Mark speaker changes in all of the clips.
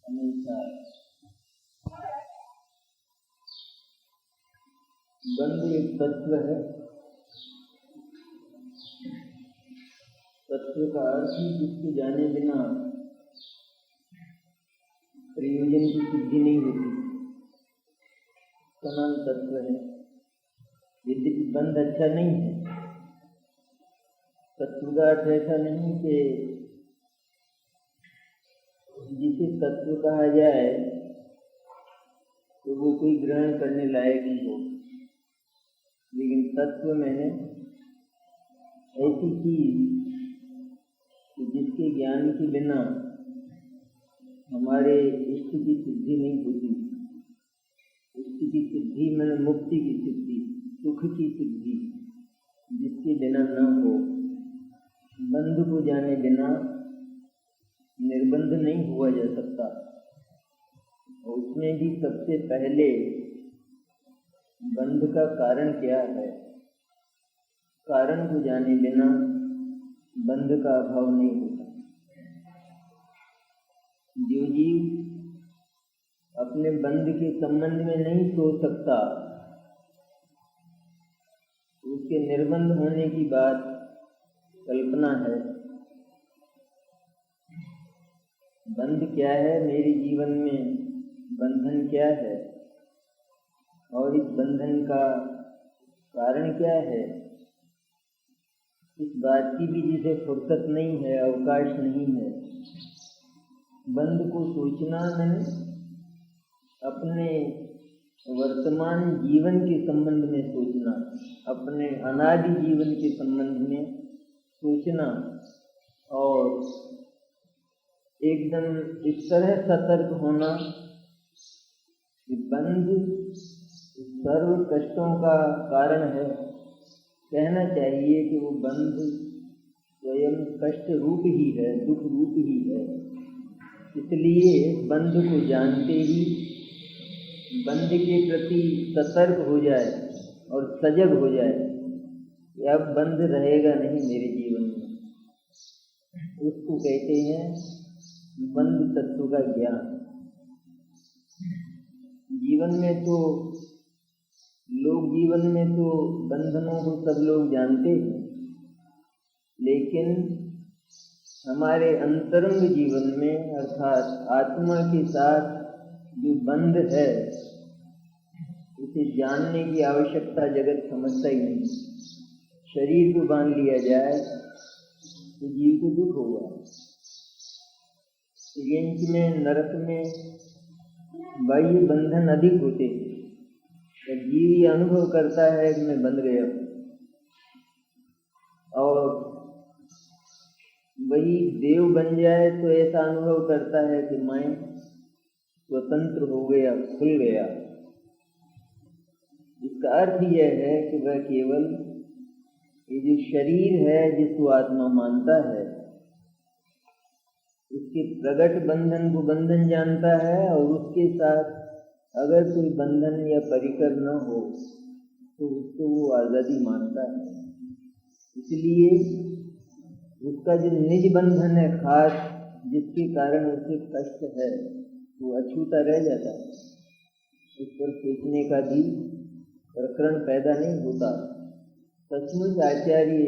Speaker 1: हमेशा बंध एक तत्व है। तत्व का अर्थ ही जिसके जाने बिना प्रयोजन की सिद्धि नहीं होती, उसका नाम तत्व है। यद्यपि बंध अच्छा नहीं है, तत्व का अर्थ ऐसा नहीं कि जिसे तत्व कहा जाए तो वो कोई ग्रहण करने लायक ही हो, लेकिन तत्व मैंने ऐसी चीज कि जिसके ज्ञान के बिना हमारे इष्ट की सिद्धि नहीं होती। इष्ट की सिद्धि मैंने मुक्ति की सिद्धि, सुख की सिद्धि, जिसके बिना न हो। बंध को जाने बिना निर्बंध नहीं हुआ जा सकता। और उसमें भी सबसे पहले बंध का कारण क्या है, कारण को जाने बिना बंध का अभाव नहीं होता। जो जीव अपने बंध के संबंध में नहीं सोच सकता, उसके निर्बंध होने की बात कल्पना है। बंध क्या है, मेरे जीवन में बंधन क्या है और इस बंधन का कारण क्या है, इस बात की भी जिसे फुर्सत नहीं है, अवकाश नहीं है। बंध को सोचना नहीं, अपने वर्तमान जीवन के संबंध में सोचना, अपने अनादि जीवन के संबंध में सोचना और एकदम इस तरह सतर्क होना कि बंध सर्व कष्टों का कारण है। कहना चाहिए कि वो बंध स्वयं कष्ट रूप ही है, दुख रूप ही है। इसलिए बंध को जानते ही बंध के प्रति सतर्क हो जाए और सजग हो जाए कि अब बंध रहेगा नहीं मेरे जीवन में। उसको कहते हैं बंध तत्व का ज्ञान। जीवन में तो बंधनों को सब लोग जानते हैं, लेकिन हमारे अंतरंग जीवन में अर्थात आत्मा के साथ जो बंध है, उसे जानने की आवश्यकता जगत समझता ही नहीं। शरीर को बांध लिया जाए तो जीव को दुख होगा। यंच में, नरक में बाह्य बंधन अधिक होते हैं। जीव ये अनुभव करता है कि मैं बंध गया, और वही देव बन जाए तो ऐसा अनुभव करता है कि मैं स्वतंत्र हो गया, खुल गया। इसका अर्थ यह है कि वह केवल ये जो शरीर है जिसको आत्मा मानता है, उसके प्रगट बंधन को बंधन जानता है, और उसके साथ अगर कोई बंधन या परिकर न हो तो उसको वो आज़ादी मानता है। इसलिए उसका जो निज बंधन है खास, जिसके कारण उसे कष्ट है, वो अछूता रह जाता है। उस पर सोचने का भी प्रकरण पैदा नहीं होता। सचमुच आचार्य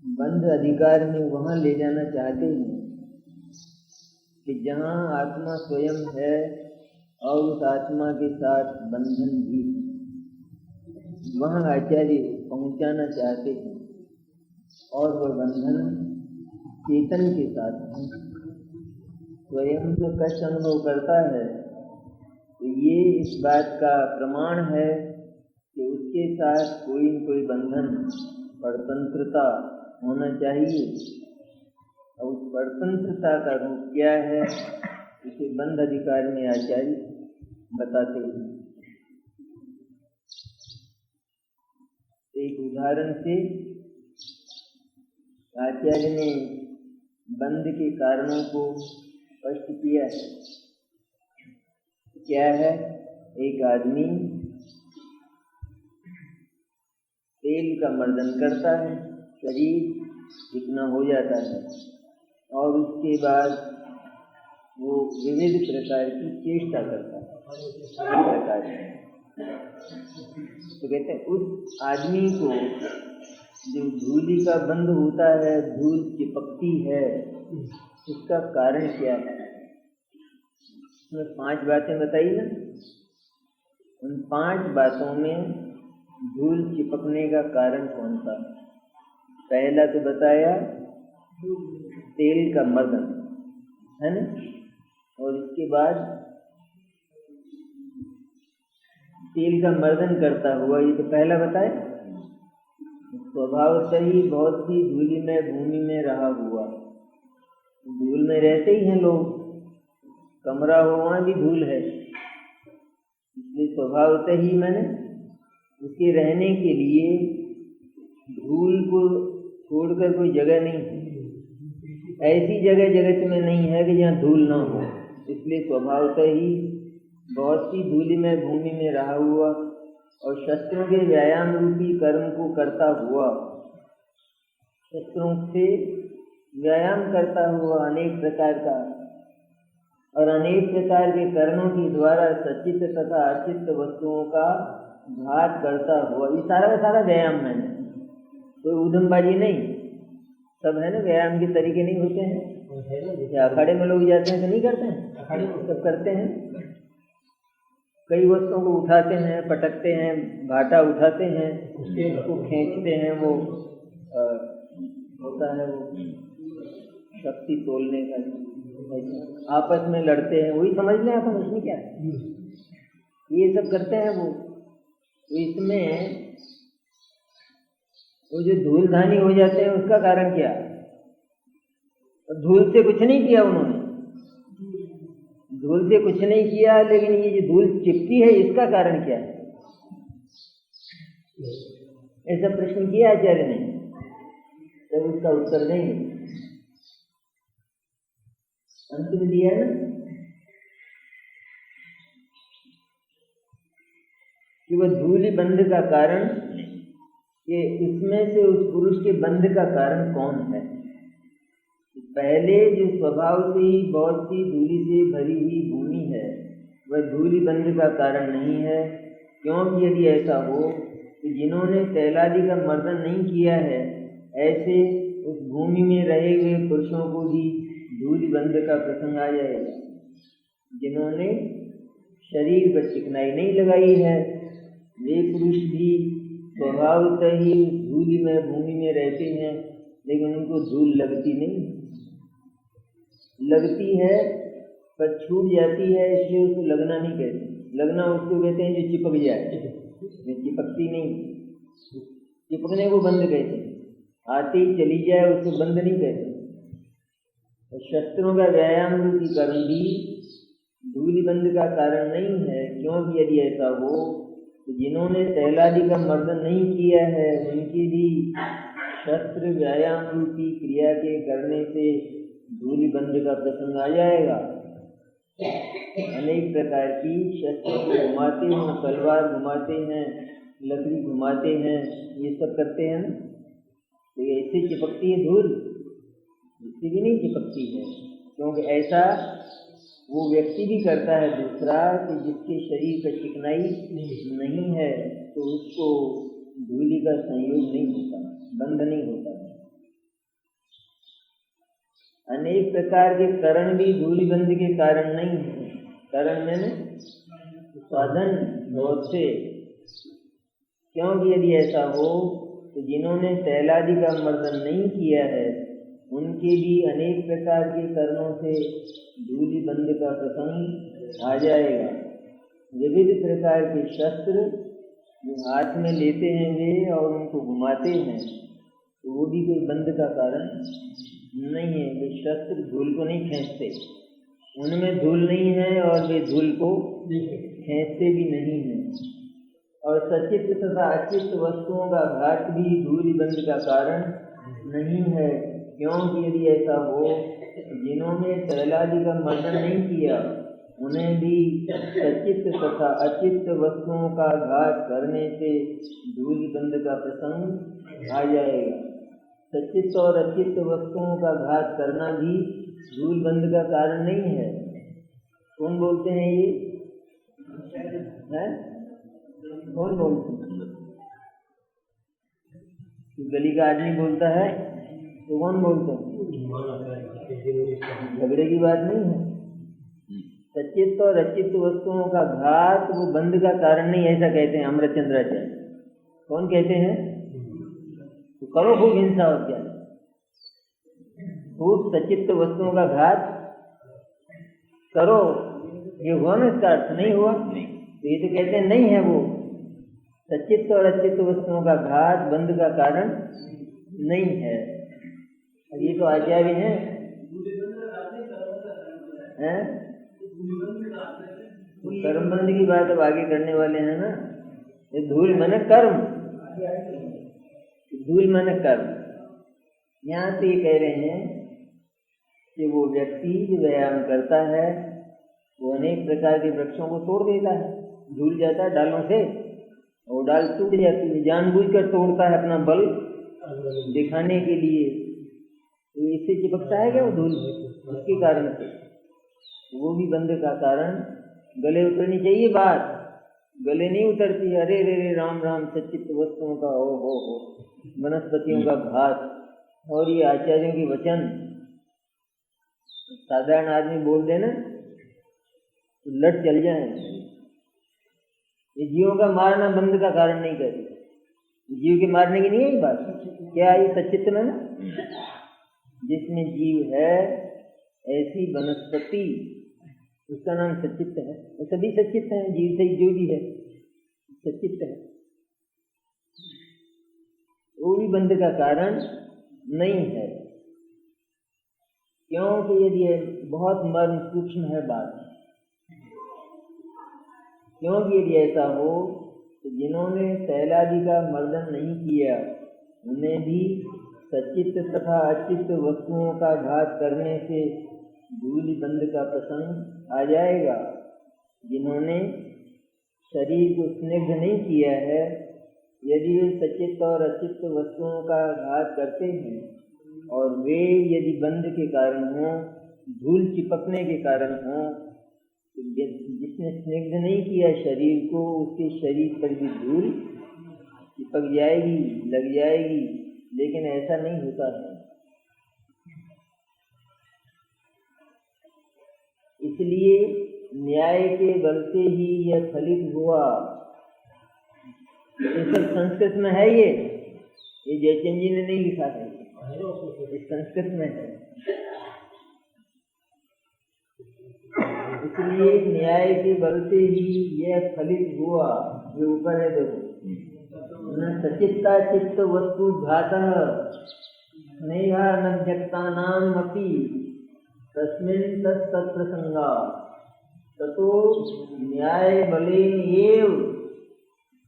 Speaker 1: बंध अधिकार में वहाँ ले जाना चाहते हैं कि जहाँ आत्मा स्वयं है और उस आत्मा के साथ बंधन भी, वहाँ आचार्य पहुँचाना चाहते हैं। और वह बंधन चेतन के साथ है। स्वयं जो कष्ट अनुभव करता है तो ये इस बात का प्रमाण है कि उसके साथ कोई न कोई बंधन, परतंत्रता होना चाहिए। और उस परतंत्रता का रूप क्या है, इसे बंध अधिकार में आचार्य बताते हैं। एक उदाहरण से आचार्य ने बंध के कारणों को स्पष्ट किया है। क्या है, एक आदमी तेल का मर्दन करता है, शरीर चिकना हो जाता है, और उसके बाद वो विविध प्रकार की चेष्टा करता है। प्रकार तो कहते हैं उस आदमी को जो धूलि का बंध होता है, धूल चिपकती है, इसका कारण क्या है? उसमें 5 बातें बताई ना। उन 5 बातों में धूल चिपकने का कारण कौन सा? पहला तो बताया तेल का मर्दन, है ना, और इसके बाद तेल का मर्दन करता हुआ, ये तो पहला बताया। स्वभाव से ही बहुत सी धूलि में भूमि में रहा हुआ, धूल में रहते ही हैं लोग, कमरा हो वहाँ भी धूल है, इसलिए स्वभाव से ही मैंने उसके रहने के लिए धूल को छोड़कर कोई जगह नहीं है। ऐसी जगह जगत में नहीं है कि जहाँ धूल ना हो, इसलिए स्वभाव से ही बहुत सी धूलि में भूमि में रहा हुआ और शस्त्रों के व्यायाम रूपी कर्म को करता हुआ, शस्त्रों से व्यायाम करता हुआ अनेक प्रकार का और अनेक प्रकार के कर्मों के द्वारा सचित तथा अचित वस्तुओं का घात करता हुआ, ये सारा का सारा व्यायाम है, कोई उधमबाजी नहीं, सब है ना। व्यायाम के तरीके नहीं होते हैं, जैसे अखाड़े में लोग जाते हैं तो नहीं करते हैं, अखाड़े में सब करते हैं, कई वस्तुओं को उठाते हैं, पटकते हैं, भाटा उठाते हैं, उसको खींचते हैं, वो होता है वो शक्ति तोलने का, आपस में लड़ते हैं, वही समझ लें आप, उसमें क्या है, ये सब करते हैं वो। तो इसमें वो जो धूल धानी हो जाते हैं उसका कारण क्या? धूल से कुछ नहीं किया उन्होंने, धूल से कुछ नहीं किया, लेकिन ये जो धूल चिपकी है इसका कारण क्या है? ऐसा प्रश्न किया आचार्य ने, तब उसका उत्तर देंगे, अंत में दिया है ना कि वह धूलि बंध का कारण, ये उसमें से उस पुरुष के बंध का कारण कौन है? पहले जो स्वभाव से ही बहुत सी धूलि से भरी हुई भूमि है, वह धूलि बंध का कारण नहीं है, क्योंकि यदि ऐसा हो कि जिन्होंने तैलादि का मर्दन नहीं किया है, ऐसे उस भूमि में रहे हुए पुरुषों को भी धूलि बंध का प्रसंग आ जाएगा। जिन्होंने शरीर पर चिकनाई नहीं लगाई है, वे पुरुष भी स्वभावतः ही धूलि में भूमि में रहते हैं, लेकिन उनको धूल लगती नहीं, लगती है पर छूट जाती है, इसलिए उसको लगना नहीं कहते। लगना उसको कहते हैं जो चिपक जाए, चिपकती नहीं, चिपकने को बंद कहते हैं, आती चली जाए उसको बंद नहीं कहते। और शस्त्रों का व्यायाम रूपी कर्म भी धूलि बंध का कारण नहीं है, क्योंकि यदि ऐसा हो तो जिन्होंने तैलादि का मर्दन नहीं किया है, उनकी भी शस्त्र व्यायाम रूपी क्रिया के करने से धूलि बंध का प्रसंग आ जाएगा। अनेक प्रकार की शस्त्र को घुमाते हैं, तलवार घुमाते हैं, लकड़ी घुमाते हैं, ये सब करते हैं, तो ऐसे चिपकती है धूल, इससे भी नहीं चिपकती है, क्योंकि ऐसा वो व्यक्ति भी करता है दूसरा कि जिसके शरीर पर चिकनाई नहीं है, तो उसको धूलि का संयोग नहीं होता, बंध नहीं होता। अनेक प्रकार के कारण भी धूलि बंध के कारण नहीं है। कारण मैंने साधन बहुत से, क्योंकि यदि ऐसा हो तो जिन्होंने तैलादि का मर्दन नहीं किया है, उनके भी अनेक प्रकार के कर्मों से धूलि बंध का प्रसंग आ जाएगा। विविध प्रकार के शस्त्र जो हाथ में लेते हैं वे और उनको घुमाते हैं, तो वो भी कोई बंध का कारण नहीं है। वे शस्त्र धूल को नहीं खींचते, उनमें धूल नहीं है और वे धूल को खींचते भी नहीं हैं। और सचित तथा अचित वस्तुओं का घात भी धूलि बंध का कारण नहीं है, क्योंकि यदि ऐसा हो जिन्होंने तैलादि का मर्दन नहीं किया, उन्हें भी सचित तथा अचित वस्तुओं का घात करने से धूलि बंध का प्रसंग आ जाएगा। सचित और अचित वस्तुओं का घात करना भी धूल बंध का कारण नहीं है, कौन बोलते हैं ये? हैं? कौन बोलते हैं? गली का आदमी बोलता है तो कौन बोलते हैं? झगड़े की बात नहीं है। सचित और अचित वस्तुओं का घात वो बंध का कारण नहीं, ऐसा कहते हैं अमृतचंद्राचार्य। कौन कहते हैं? तो करो खूब हिंसा और क्या, खूब सचित वस्तुओं का घात करो। ये हुआ ना, इसका अर्थ नहीं हुआ? तो ये तो कहते हैं नहीं है वो, सचित और अचित वस्तुओं का घात बंध का कारण नहीं है। अब ये तो आचार्य हैं, कर्मबंध की बात अब आगे करने वाले हैं ना। ये धूल माने कर्म, धूल माने कर्म। यहाँ से ये कह रहे हैं कि वो व्यक्ति जो व्यायाम करता है वो अनेक प्रकार के वृक्षों को तोड़ देता है, झूल जाता है डालों से, और डाल टूट जाती है, जानबूझकर तोड़ता है अपना बल दिखाने के लिए। तो इससे चिपकता है क्या वो धूल? उसके कारण से वो भी बंध का कारण। गले उतरनी चाहिए बात, गले नहीं उतरती है। अरे रे रे राम राम, सचित वस्तुओं का हो वनस्पतियों का घात। और ये आचार्यों के वचन साधारण आदमी बोल देना तो लट चल जाए। ये जीवों का मारना बंध का कारण नहीं करे, जीव के मारने की नहीं है ये बात। क्या ये सचित में ना, जिसमें जीव है ऐसी वनस्पति, उसका नाम सचित है। वो सभी सचित हैं, जीव से जो भी है सचित है, वो भी बंध का कारण नहीं है। क्योंकि यदि बहुत मर्म सूक्ष्म है बात, क्योंकि यदि ऐसा हो तो जिन्होंने शैलादि का मर्दन नहीं किया उन्हें भी सचित तथा अचित वस्तुओं का घात करने से धूल बंध का प्रसंग आ जाएगा। जिन्होंने शरीर को स्निग्ध नहीं किया है, यदि वे सचित और अचित वस्तुओं का घात करते हैं और वे यदि बंध के कारण हों, धूल चिपकने के कारण हों, तो जिसने स्निग्ध नहीं किया शरीर को, उसके शरीर पर भी धूल चिपक जाएगी, लग जाएगी। लेकिन ऐसा नहीं होता है। इसलिए न्याय के बल से ही यह फलित हुआ। ये सब संस्कृत में है, ये जयचंद जी ने नहीं लिखा है, ये संस्कृत में है। इसलिए न्याय के बल से ही यह फलित हुआ। ये ऊपर है देखो, न सचित्ता चित्त वस्तु घातः स्नेहा नव्यक्तानाम अपि तस्मिन् तत्प्रसंगा ततो न्याय बलेन एव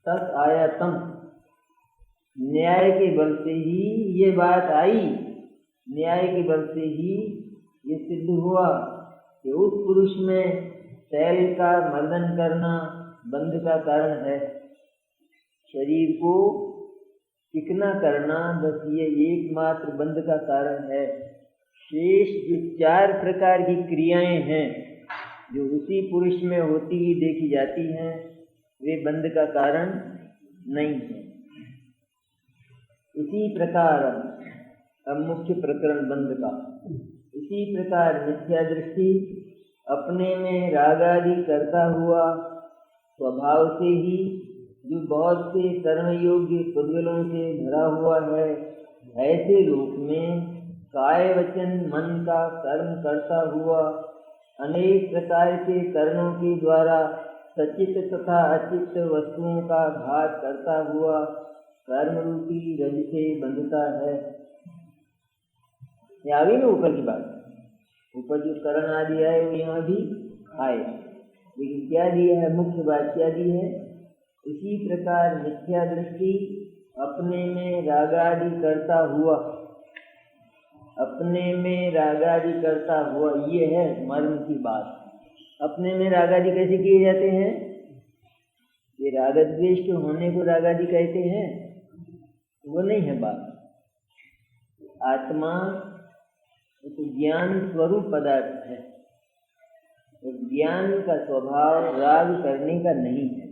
Speaker 1: तत् आयतम। न्याय के बल से ही ये बात आई, न्याय के बल से ही ये सिद्ध हुआ कि उस पुरुष में शैल का मर्दन करना बंध का कारण है। शरीर को चिकना करना बस ये एकमात्र बंध का कारण है। शेष जो 4 प्रकार की क्रियाएं हैं जो उसी पुरुष में होती ही देखी जाती हैं, वे बंध का कारण नहीं है। इसी प्रकार अब मुख्य प्रकरण बंध का, इसी प्रकार मिथ्या दृष्टि अपने में राग आदि करता हुआ स्वभाव से ही जो बहुत से कर्म योग्य पुद्गलों से भरा हुआ है, ऐसे लोक में काय वचन मन का कर्म करता हुआ अनेक प्रकार के कर्मों के द्वारा सचित तथा अचित वस्तुओं का घात करता हुआ कर्म रूपी रज से बंधता है। ये आ गई ना ऊपर की बात। ऊपर जो करण आदि आए वो यहाँ भी आए, लेकिन क्या दिया है, मुख्य बात क्या दी है? इसी प्रकार मिथ्या दृष्टि अपने में राग आदि करता हुआ, अपने में राग आदि करता हुआ, ये है मर्म की बात। अपने में राग आदि कैसे किए जाते हैं? ये राग द्वेष के होने को राग आदि कहते हैं, वो नहीं है बात। आत्मा एक ज्ञान स्वरूप पदार्थ है, तो ज्ञान का स्वभाव राग करने का नहीं है।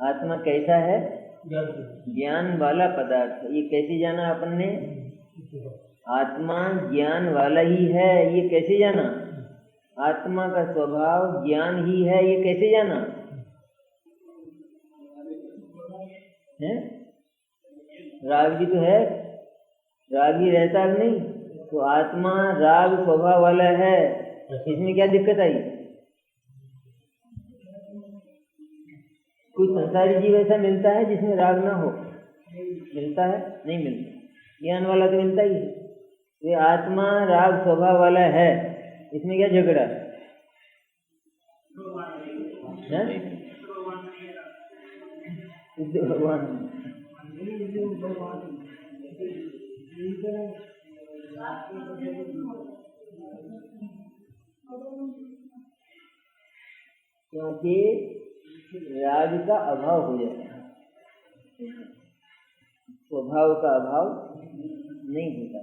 Speaker 1: आत्मा कैसा है? ज्ञान वाला पदार्थ। ये कैसे जाना अपन ने? आत्मा ज्ञान वाला ही है, ये कैसे जाना? आत्मा का स्वभाव ज्ञान ही है, ये कैसे जाना है? राग भी तो है, राग ही रहता है नहीं? तो आत्मा राग स्वभाव वाला है, इसमें क्या दिक्कत आई? कोई संसारी जीव ऐसा मिलता है जिसमें राग ना हो? मिलता है? नहीं मिलता। ज्ञान वाला तो मिलता ही है। ये आत्मा राग स्वभाव वाला है, इसमें क्या झगड़ा है? भगवान क्योंकि राग का अभाव हो जाता है, स्वभाव का अभाव नहीं होता।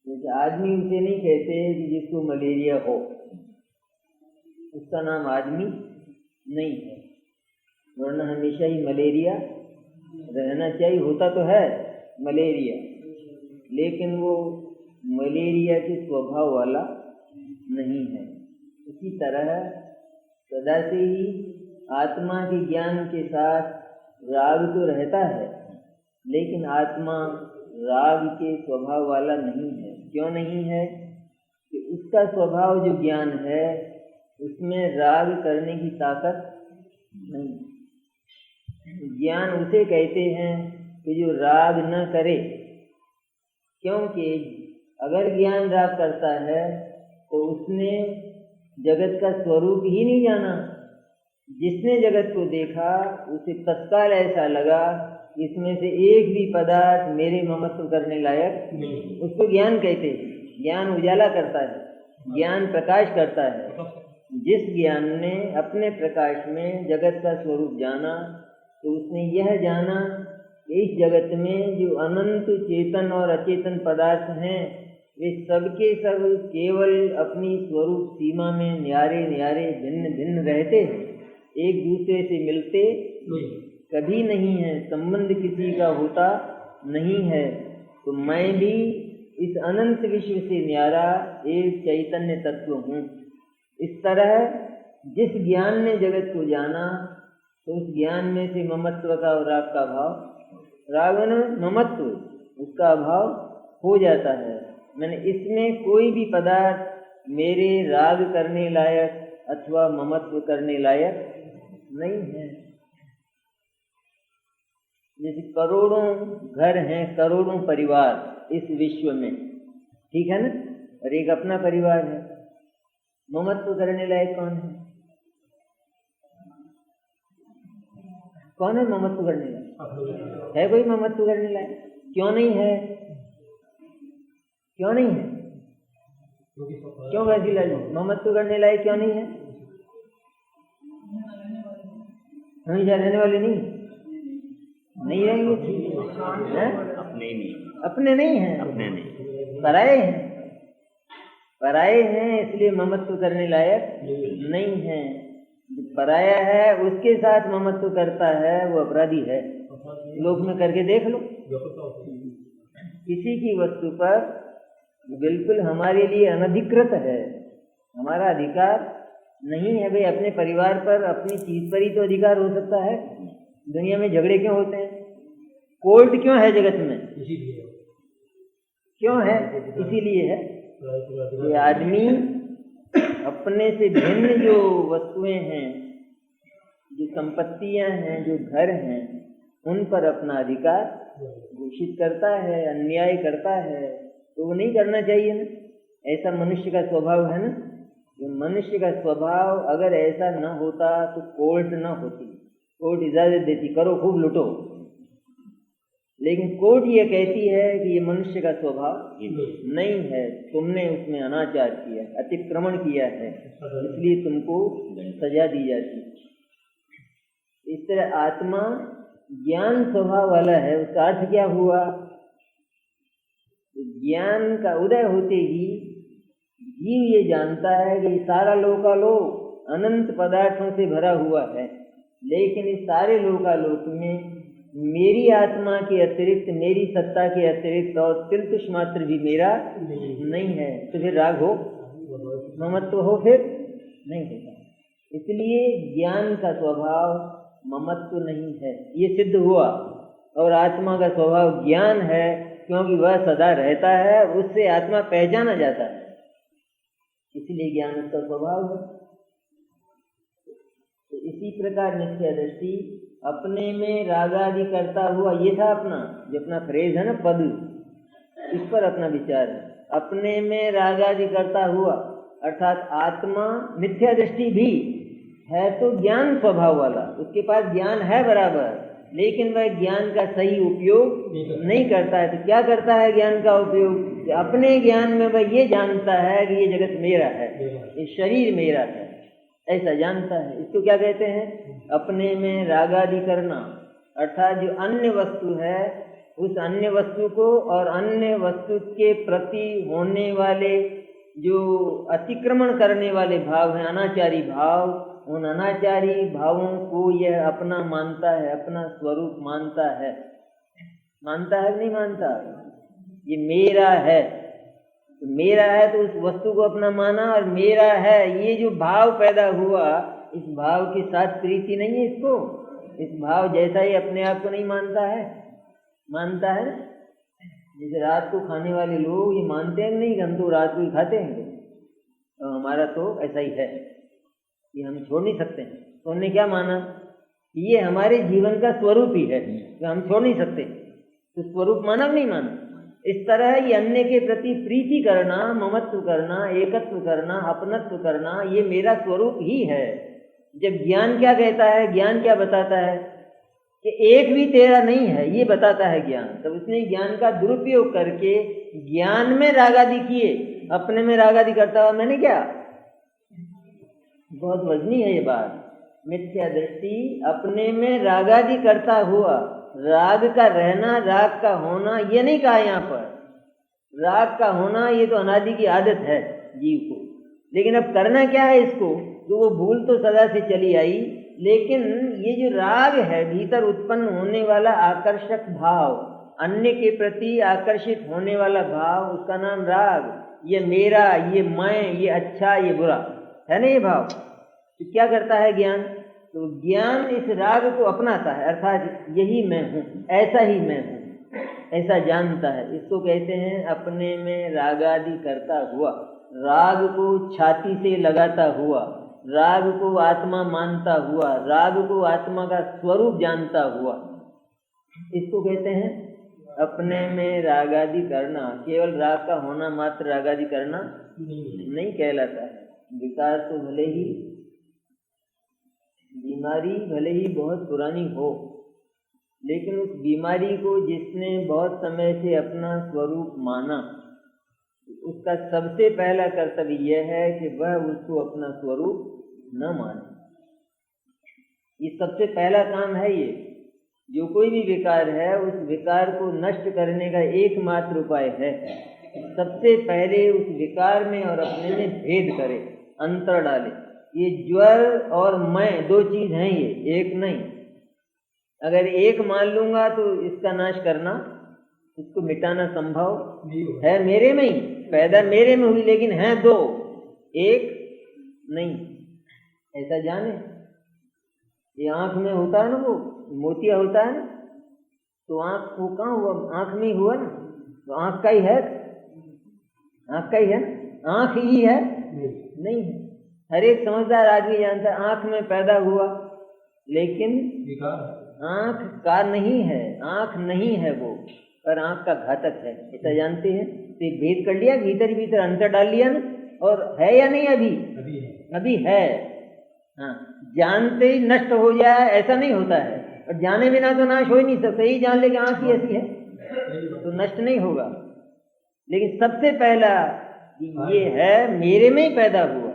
Speaker 1: जैसे आदमी उसे नहीं कहते कि जिसको मलेरिया हो, उसका नाम आदमी नहीं है, वरना हमेशा ही मलेरिया रहना चाहिए। होता तो है मलेरिया, लेकिन वो मलेरिया के स्वभाव वाला नहीं है। इसी तरह सदा से ही आत्मा के ज्ञान के साथ राग तो रहता है, लेकिन आत्मा राग के स्वभाव वाला नहीं है। क्यों नहीं है? कि उसका स्वभाव जो ज्ञान है उसमें राग करने की ताकत नहीं। ज्ञान उसे कहते हैं कि जो राग न करे, क्योंकि अगर ज्ञान राग करता है तो उसने जगत का स्वरूप ही नहीं जाना। जिसने जगत को देखा उसे तत्काल ऐसा लगा इसमें से एक भी पदार्थ मेरे ममत्व करने लायक नहीं। उसको ज्ञान कहते हैं। ज्ञान उजाला करता है, ज्ञान प्रकाश करता है। जिस ज्ञान ने अपने प्रकाश में जगत का स्वरूप जाना तो उसने यह जाना इस जगत में जो अनंत चेतन और अचेतन पदार्थ हैं वे सबके सब केवल अपनी स्वरूप सीमा में न्यारे न्यारे भिन्न भिन्न रहते हैं, एक दूसरे से मिलते कभी नहीं है, संबंध किसी का होता नहीं है। तो मैं भी इस अनंत विश्व से न्यारा एक चैतन्य तत्व हूँ। इस तरह जिस ज्ञान ने जगत को जाना तो उस ज्ञान में से ममत्व का और राग का भाव, राग न ममत्व, उसका अभाव हो जाता है। मैंने इसमें कोई भी पदार्थ मेरे राग करने लायक अथवा ममत्व करने लायक नहीं है। जैसे करोड़ों घर हैं, करोड़ों परिवार इस विश्व में, ठीक है ना, और एक अपना परिवार है। ममत्व करने लायक कौन है? कौन है ममत्व करने लायक? है कोई ममत्व करने लायक? क्यों नहीं है? क्यों नहीं है? क्यों वैसी लाल ममत्व करने लायक क्यों नहीं है? हमेशा रहने वाले नहीं रहेंगे। अपने नहीं हैं, अपने नहीं, पराये हैं। पराये हैं इसलिए ममत्व करने लायक नहीं है। पराया है उसके साथ ममत्व करता है वो अपराधी है। लोक में करके देख लो, किसी की वस्तु पर बिल्कुल हमारे लिए अनधिकृत है, हमारा अधिकार नहीं है। भाई अपने परिवार पर, अपनी चीज पर ही तो अधिकार हो सकता है। दुनिया में झगड़े क्यों होते हैं? कोर्ट क्यों है जगत में? क्यों है? इसीलिए है कि आदमी अपने से भिन्न जो वस्तुएं हैं, जो संपत्तियां हैं, जो घर हैं, उन पर अपना अधिकार घोषित करता है, अन्याय करता है। तो वो नहीं करना चाहिए ना, ऐसा मनुष्य का स्वभाव है ना। ये मनुष्य का स्वभाव अगर ऐसा न होता तो कोर्ट न होती, कोर्ट इजाजत देती करो खूब लूटो। लेकिन कोर्ट ये कहती है कि ये मनुष्य का स्वभाव नहीं है, तुमने उसमें अनाचार किया, अतिक्रमण किया है, इसलिए तुमको सजा दी जाती है। इस तरह आत्मा ज्ञान स्वभाव वाला है। उसका अर्थ क्या हुआ? ज्ञान का उदय होते ही जीव ये जानता है कि सारा लोकालोक अनंत पदार्थों से भरा हुआ है, लेकिन इस सारे लोकालोक में मेरी आत्मा के अतिरिक्त, मेरी सत्ता के अतिरिक्त और तिलतुष मात्र भी मेरा नहीं है। तो फिर राग हो, ममत्व हो, फिर नहीं होता। इसलिए ज्ञान का स्वभाव ममत्व नहीं है, ये सिद्ध हुआ। और आत्मा का स्वभाव ज्ञान है, क्योंकि वह सदा रहता है, उससे आत्मा पहचाना जाता है, इसलिए ज्ञान उसका स्वभाव है। तो इसी प्रकार मिथ्या दृष्टि अपने में रागादि करता हुआ, ये था अपना जो अपना फ्रेज है ना, पद, इस पर अपना विचार है। अपने में रागादि करता हुआ अर्थात आत्मा मिथ्या दृष्टि भी है तो ज्ञान स्वभाव वाला, उसके पास ज्ञान है बराबर, लेकिन वह ज्ञान का सही उपयोग नहीं करता है। तो क्या करता है ज्ञान का उपयोग? अपने ज्ञान में वह ये जानता है कि ये जगत मेरा है, ये शरीर मेरा है, ऐसा जानता है। इसको क्या कहते हैं? अपने में रागादि करना, अर्थात जो अन्य वस्तु है उस अन्य वस्तु को और अन्य वस्तु के प्रति होने वाले जो अतिक्रमण करने वाले भाव हैं, अनाचारी भाव, उन अनाचारी भावों को यह अपना मानता है, अपना स्वरूप मानता है। मानता है नहीं मानता? ये मेरा है, तो मेरा है तो उस वस्तु को अपना माना, और मेरा है ये जो भाव पैदा हुआ, इस भाव के साथ प्रीति नहीं है इसको। इस भाव जैसा ही अपने आप को नहीं मानता है, मानता है। जैसे रात को खाने वाले लोग ये मानते हैं नहीं कि हम तो रात को ही खाते हैं, तो हमारा तो ऐसा ही है, ये हम छोड़ नहीं सकते हैं। तो उन्होंने क्या माना? ये हमारे जीवन का स्वरूप ही है, तो हम छोड़ नहीं सकते। तो स्वरूप माना नहीं माना? इस तरह ये अन्य के प्रति प्रीति करना, ममत्व करना, एकत्व करना, अपनत्व करना, ये मेरा स्वरूप ही है। जब ज्ञान क्या कहता है, ज्ञान क्या बताता है कि एक भी तेरा नहीं है, ये बताता है ज्ञान। तब उसने ज्ञान का दुरुपयोग करके ज्ञान में रागादि किए, अपने में रागादि करता हुआ मैंने क्या, बहुत वजनी है ये बात। मिथ्या दृष्टि अपने में रागादि करता हुआ, राग का रहना, राग का होना, ये नहीं कहा यहाँ पर। राग का होना ये तो अनादि की आदत है जीव को, लेकिन अब करना क्या है इसको? तो वो भूल तो सदा से चली आई, लेकिन ये जो राग है, भीतर उत्पन्न होने वाला आकर्षक भाव, अन्य के प्रति आकर्षित होने वाला भाव, उसका नाम राग। ये मेरा, ये मैं, ये अच्छा, ये बुरा है ना, ये भाव। तो क्या करता है ज्ञान? तो ज्ञान इस राग को अपनाता है, अर्थात यही मैं हूँ, ऐसा ही मैं हूँ, ऐसा जानता है। इसको कहते हैं अपने में रागादि करता हुआ, राग को छाती से लगाता हुआ, राग को आत्मा मानता हुआ, राग को आत्मा का स्वरूप जानता हुआ, इसको कहते हैं अपने में रागादि करना। केवल राग का होना मात्र रागादि करना नहीं कहलाता है। विकार तो भले ही, बीमारी भले ही बहुत पुरानी हो, लेकिन उस बीमारी को जिसने बहुत समय से अपना स्वरूप माना, उसका सबसे पहला कर्तव्य यह है कि वह उसको अपना स्वरूप न माने। ये सबसे पहला काम है। ये जो कोई भी विकार है, उस विकार को नष्ट करने का एकमात्र उपाय है, सबसे पहले उस विकार में और अपने में भेद करे, अंतर डाले। ये ज्वर और मैं दो चीज हैं, ये एक नहीं। अगर एक मान लूंगा तो इसका नाश करना, इसको मिटाना संभव है मेरे में ही, पैदा मेरे में हुई, लेकिन है दो, एक नहीं। ऐसा जाने, ये आंख में होता है ना, वो मोतिया होता है ना, तो आंख वो कहाँ हुआ? आंख में ही हुआ ना, तो आंख का ही है, आंख का ही है ना, आंख ही है नहीं है। हर एक समझदार आदमी जानता है आंख में पैदा हुआ, लेकिन आंख का नहीं है, आंख नहीं है वो, पर आंख का घातक है, ऐसा जानते हैं। तो भेद कर लिया, भीतर ही भीतर अंतर डाल लिया ना, और है या नहीं? अभी है। हाँ, जानते ही नष्ट हो जाए ऐसा नहीं होता है, और जाने बिना तो नाश हो ही नहीं सकता। यही जान ले कि आंख ही ऐसी है तो नष्ट नहीं होगा। लेकिन सबसे पहला ये है मेरे में ही पैदा हुआ,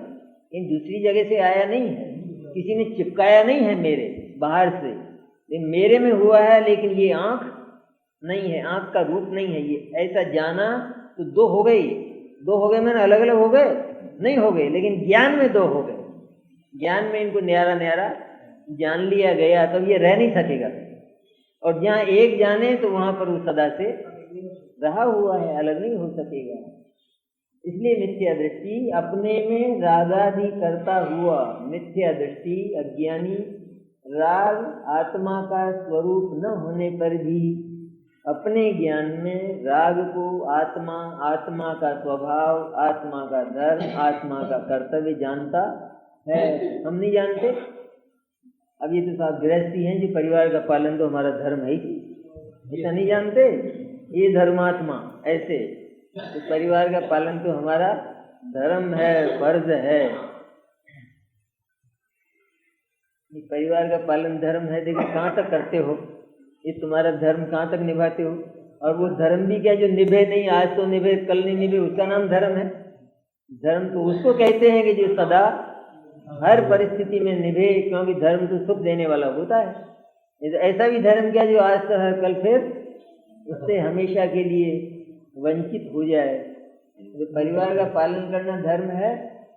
Speaker 1: इन दूसरी जगह से आया नहीं है, किसी ने चिपकाया नहीं है मेरे बाहर से, ये मेरे में हुआ है। लेकिन ये आंख नहीं है, आंख का रूप नहीं है ये, ऐसा जाना तो दो हो गए। दो हो गए मैंने अलग अलग हो गए, नहीं हो गए, लेकिन ज्ञान में दो हो गए। ज्ञान में इनको न्यारा न्यारा जान लिया गया, तो ये रह नहीं सकेगा। और जहाँ एक जाने तो वहां पर वो सदा से रहा हुआ है, अलग नहीं हो सकेगा। इसलिए मिथ्या दृष्टि अपने में रागादि करता हुआ, मिथ्या दृष्टि अज्ञानी राग आत्मा का स्वरूप न होने पर भी अपने ज्ञान में राग को आत्मा, आत्मा का स्वभाव, आत्मा का धर्म, आत्मा का कर्तव्य जानता है। हम नहीं जानते। अब ये तो साहब गृहस्थी हैं जी, परिवार का पालन तो हमारा धर्म है ही, ऐसा नहीं जानते। ये धर्मात्मा ऐसे, तो परिवार का पालन तो हमारा धर्म है, फर्ज है। परिवार का पालन धर्म है, देखिए कहाँ तक करते हो, ये तुम्हारा धर्म कहाँ तक निभाते हो। और वो धर्म भी क्या जो निभे नहीं, आज तो निभे कल नहीं निभे, उसका नाम धर्म है। धर्म तो उसको कहते हैं कि जो सदा हर परिस्थिति में निभे, क्योंकि धर्म तो सुख देने वाला होता है। ऐसा भी धर्म क्या जो आज तो हर कल फिर उससे हमेशा के लिए वंचित हो जाए। जो परिवार का पालन करना धर्म है,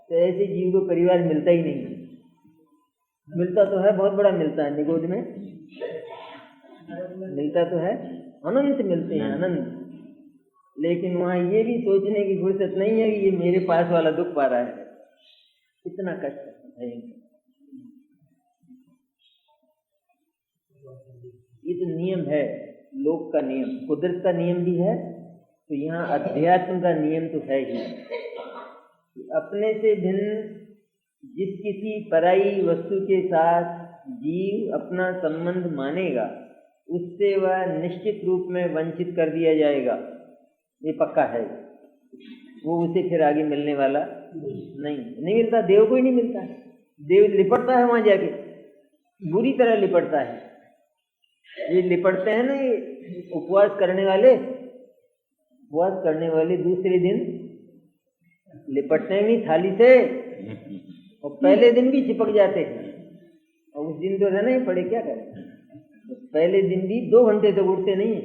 Speaker 1: तो ऐसे जीव को परिवार मिलता ही नहीं। मिलता तो है, बहुत बड़ा मिलता है, निगोद में मिलता तो है, अनंत मिलते हैं, अनंत। लेकिन वहाँ ये भी सोचने की फुर्सत नहीं है कि ये मेरे पास वाला दुख पा रहा है, इतना कष्ट है। ये तो नियम है, लोक का नियम, कुदरत का नियम भी है, तो यहाँ अध्यात्म का नियम तो है ही। अपने से भिन्न जिस किसी पराई वस्तु के साथ जीव अपना संबंध मानेगा, उससे वह निश्चित रूप में वंचित कर दिया जाएगा, ये पक्का है। वो उसे फिर आगे मिलने वाला नहीं मिलता। देव को ही नहीं मिलता है। देव लिपटता है वहां जाके, बुरी तरह लिपटता है। ये लिपटते हैं ना, ये उपवास करने वाले दूसरे दिन लिपटते नहीं थाली से, और पहले दिन भी चिपक जाते हैं। और उस दिन तो रहना ही पड़े, क्या करें। तो पहले दिन भी 2 घंटे तक उठते नहीं है,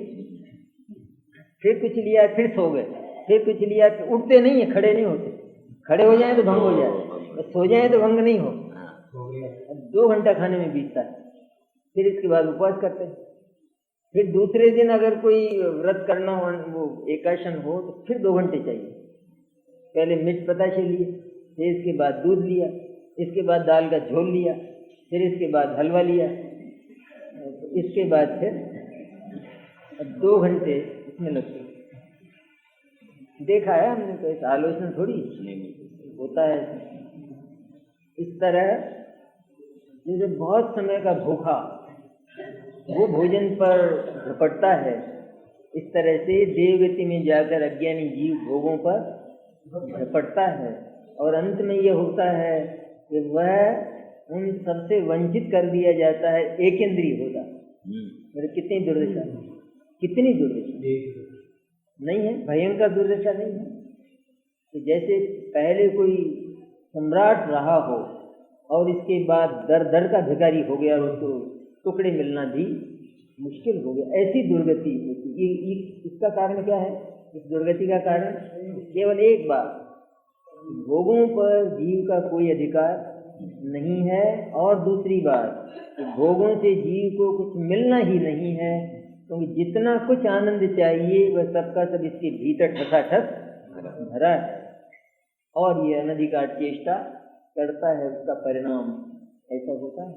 Speaker 1: फिर कुछ लिया फिर सो गए, फिर कुछ लिया, उठते नहीं है, खड़े नहीं होते। खड़े हो जाए तो भंग हो जाए, सो जाए तो भंग नहीं हो। 2 घंटा खाने में बीतता है, फिर इसके बाद उपवास करते हैं। फिर दूसरे दिन अगर कोई व्रत करना हो, वो एकादशी हो, तो फिर 2 घंटे चाहिए। पहले मिर्च पताशे लिए, फिर इसके बाद दूध लिया, इसके बाद दाल का झोल लिया, फिर इसके बाद हलवा लिया, इसके बाद फिर 2 घंटे इसमें लगते। देखा है हमने, तो इस आलोचना थोड़ी होता है। इस तरह जैसे बहुत समय का भूखा वो भोजन पर झपटता है, इस तरह से देवगति में जाकर अज्ञानी जीव भोगों पर झपटता है। और अंत में यह होता है कि वह उन सबसे वंचित कर दिया जाता है, एकेंद्रीय होता। मेरे कितनी दुर्दशा, कितनी दुर्दशा नहीं है, भयंकर दुर्दशा नहीं है। तो जैसे पहले कोई सम्राट रहा हो और इसके बाद दर दर का भिखारी हो गया और उसको टुकड़े मिलना भी मुश्किल हो गया, ऐसी दुर्गति होती। ये इसका कारण क्या है? इस दुर्गति का कारण केवल एक बात, भोगों पर जीव का कोई अधिकार नहीं है, और दूसरी बात कि भोगों से जीव को कुछ मिलना ही नहीं है, क्योंकि जितना कुछ आनंद चाहिए वह सबका सब इसके भीतर ठसाठस भरा है, और ये अनधिकार चेष्टा करता है, उसका परिणाम ऐसा होता है।